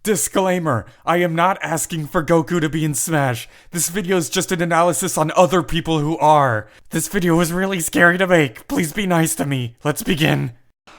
Disclaimer, I am not asking for Goku to be in Smash. This video is just an analysis on other people who are. This video was really scary to make. Please be nice to me. Let's begin.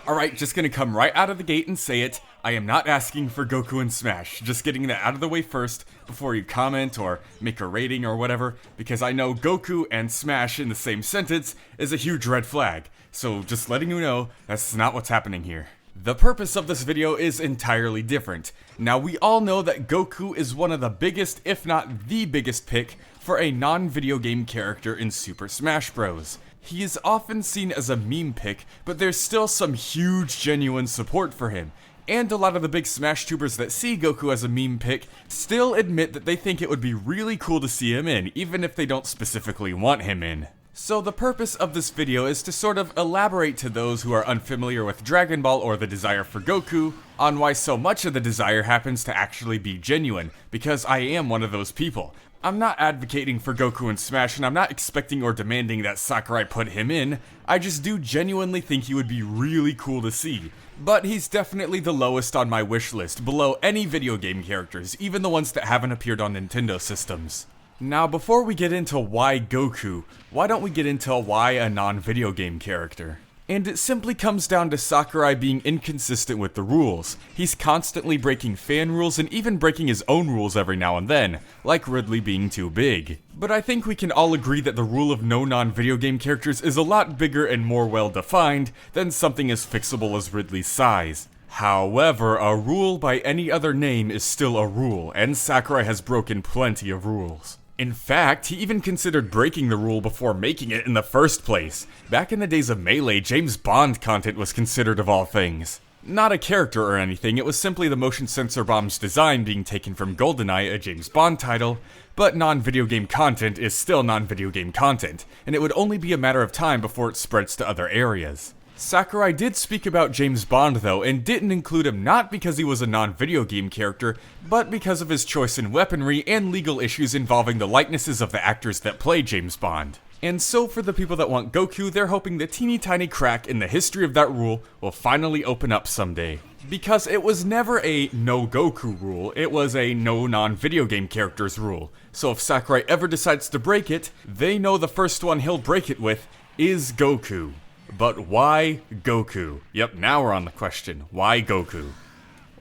Alright, just gonna come right out of the gate and say it. I am not asking for Goku in Smash. Just getting that out of the way first before you comment or make a rating or whatever, because I know Goku and Smash in the same sentence is a huge red flag. So just letting you know, that's not what's happening here. The purpose of this video is entirely different. Now, we all know that Goku is one of the biggest, if not the biggest pick for a non-video game character in Super Smash Bros. He is often seen as a meme pick, but there's still some huge genuine support for him. And a lot of the big Smash tubers that see Goku as a meme pick still admit that they think it would be really cool to see him in, even if they don't specifically want him in. So the purpose of this video is to sort of elaborate to those who are unfamiliar with Dragon Ball or the desire for Goku on why so much of the desire happens to actually be genuine, because I am one of those people. I'm not advocating for Goku in Smash, and I'm not expecting or demanding that Sakurai put him in. I just do genuinely think he would be really cool to see. But he's definitely the lowest on my wish list, below any video game characters, even the ones that haven't appeared on Nintendo systems. Now, before we get into why Goku, why don't we get into why a non-video game character? And it simply comes down to Sakurai being inconsistent with the rules. He's constantly breaking fan rules and even breaking his own rules every now and then, like Ridley being too big. But I think we can all agree that the rule of no non-video game characters is a lot bigger and more well-defined than something as fixable as Ridley's size. However, a rule by any other name is still a rule, and Sakurai has broken plenty of rules. In fact, he even considered breaking the rule before making it in the first place. Back in the days of Melee, James Bond content was considered of all things. Not a character or anything, it was simply the motion sensor bomb's design being taken from GoldenEye, a James Bond title, but non-video game content is still non-video game content, and it would only be a matter of time before it spreads to other areas. Sakurai did speak about James Bond though, and didn't include him not because he was a non-video game character, but because of his choice in weaponry and legal issues involving the likenesses of the actors that play James Bond. And so for the people that want Goku, they're hoping the teeny tiny crack in the history of that rule will finally open up someday. Because it was never a no Goku rule, it was a no non-video game characters rule. So if Sakurai ever decides to break it, they know the first one he'll break it with is Goku. But why Goku? Yep, now we're on the question. Why Goku?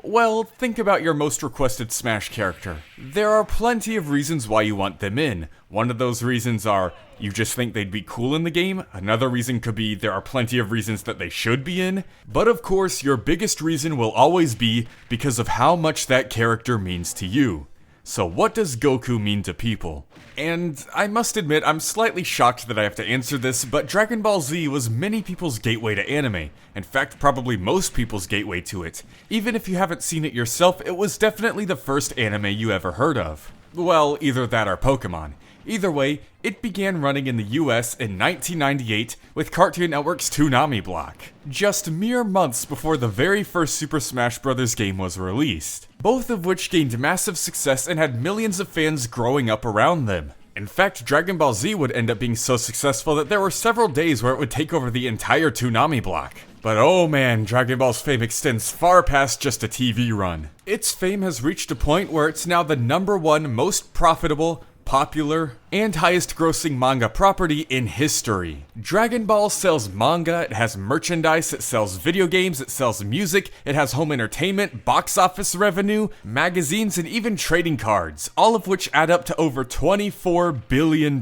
Well, think about your most requested Smash character. There are plenty of reasons why you want them in. One of those reasons are, you just think they'd be cool in the game. Another reason could be, there are plenty of reasons that they should be in. But of course, your biggest reason will always be because of how much that character means to you. So what does Goku mean to people? And I must admit, I'm slightly shocked that I have to answer this, but Dragon Ball Z was many people's gateway to anime. In fact, probably most people's gateway to it. Even if you haven't seen it yourself, it was definitely the first anime you ever heard of. Well, either that or Pokemon. Either way, it began running in the US in 1998 with Cartoon Network's Toonami block, just mere months before the very first Super Smash Bros. Game was released, both of which gained massive success and had millions of fans growing up around them. In fact, Dragon Ball Z would end up being so successful that there were several days where it would take over the entire Toonami block. But oh man, Dragon Ball's fame extends far past just a TV run. Its fame has reached a point where it's now the #1 most profitable, popular, and highest grossing manga property in history. Dragon Ball sells manga, it has merchandise, it sells video games, it sells music, it has home entertainment, box office revenue, magazines, and even trading cards, all of which add up to over $24 billion.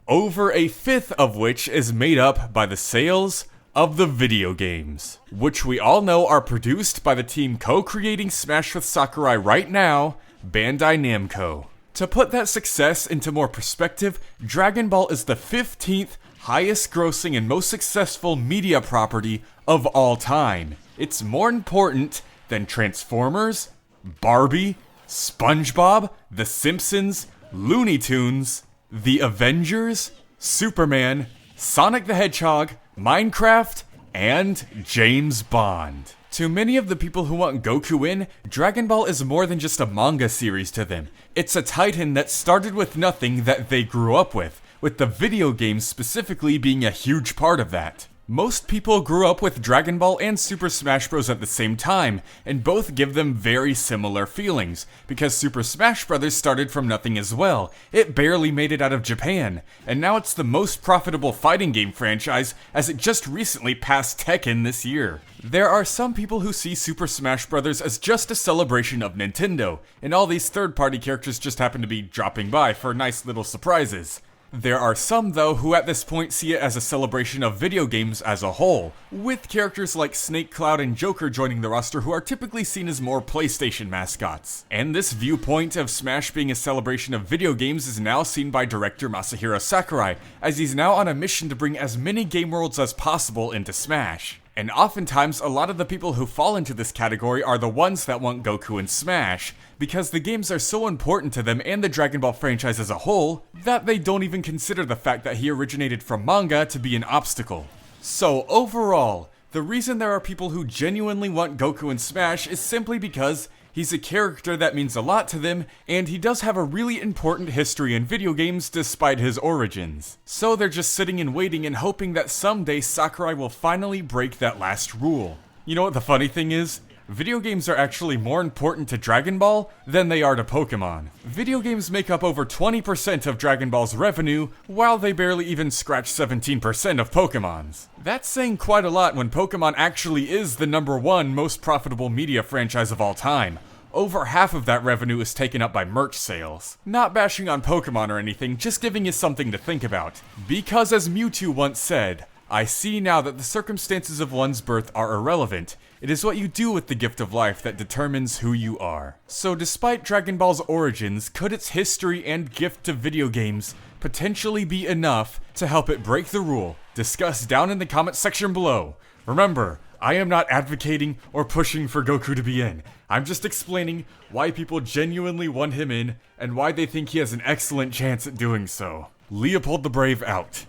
Over a fifth of which is made up by the sales of the video games, which we all know are produced by the team co-creating Smash with Sakurai right now, Bandai Namco. To put that success into more perspective, Dragon Ball is the 15th highest grossing and most successful media property of all time. It's more important than Transformers, Barbie, SpongeBob, The Simpsons, Looney Tunes, The Avengers, Superman, Sonic the Hedgehog, Minecraft, and James Bond. To many of the people who want Goku in, Dragon Ball is more than just a manga series to them. It's a titan that started with nothing that they grew up with the video games specifically being a huge part of that. Most people grew up with Dragon Ball and Super Smash Bros. At the same time, and both give them very similar feelings, because Super Smash Bros. Started from nothing as well. It barely made it out of Japan, and now it's the most profitable fighting game franchise as it just recently passed Tekken this year. There are some people who see Super Smash Bros. As just a celebration of Nintendo, and all these third-party characters just happen to be dropping by for nice little surprises. There are some, though, who at this point see it as a celebration of video games as a whole, with characters like Snake, Cloud, and Joker joining the roster who are typically seen as more PlayStation mascots. And this viewpoint of Smash being a celebration of video games is now seen by director Masahiro Sakurai, as he's now on a mission to bring as many game worlds as possible into Smash. And oftentimes, a lot of the people who fall into this category are the ones that want Goku in Smash, because the games are so important to them and the Dragon Ball franchise as a whole, that they don't even consider the fact that he originated from manga to be an obstacle. So overall, the reason there are people who genuinely want Goku in Smash is simply because he's a character that means a lot to them, and he does have a really important history in video games despite his origins. So they're just sitting and waiting and hoping that someday Sakurai will finally break that last rule. You know what the funny thing is? Video games are actually more important to Dragon Ball than they are to Pokemon. Video games make up over 20% of Dragon Ball's revenue, while they barely even scratch 17% of Pokemon's. That's saying quite a lot when Pokemon actually is the #1 most profitable media franchise of all time. Over half of that revenue is taken up by merch sales. Not bashing on Pokemon or anything, just giving you something to think about. Because as Mewtwo once said, "I see now that the circumstances of one's birth are irrelevant. It is what you do with the gift of life that determines who you are." So despite Dragon Ball's origins, could its history and gift to video games potentially be enough to help it break the rule? Discuss down in the comment section below. Remember, I am not advocating or pushing for Goku to be in. I'm just explaining why people genuinely want him in and why they think he has an excellent chance at doing so. Leopold the Brave out.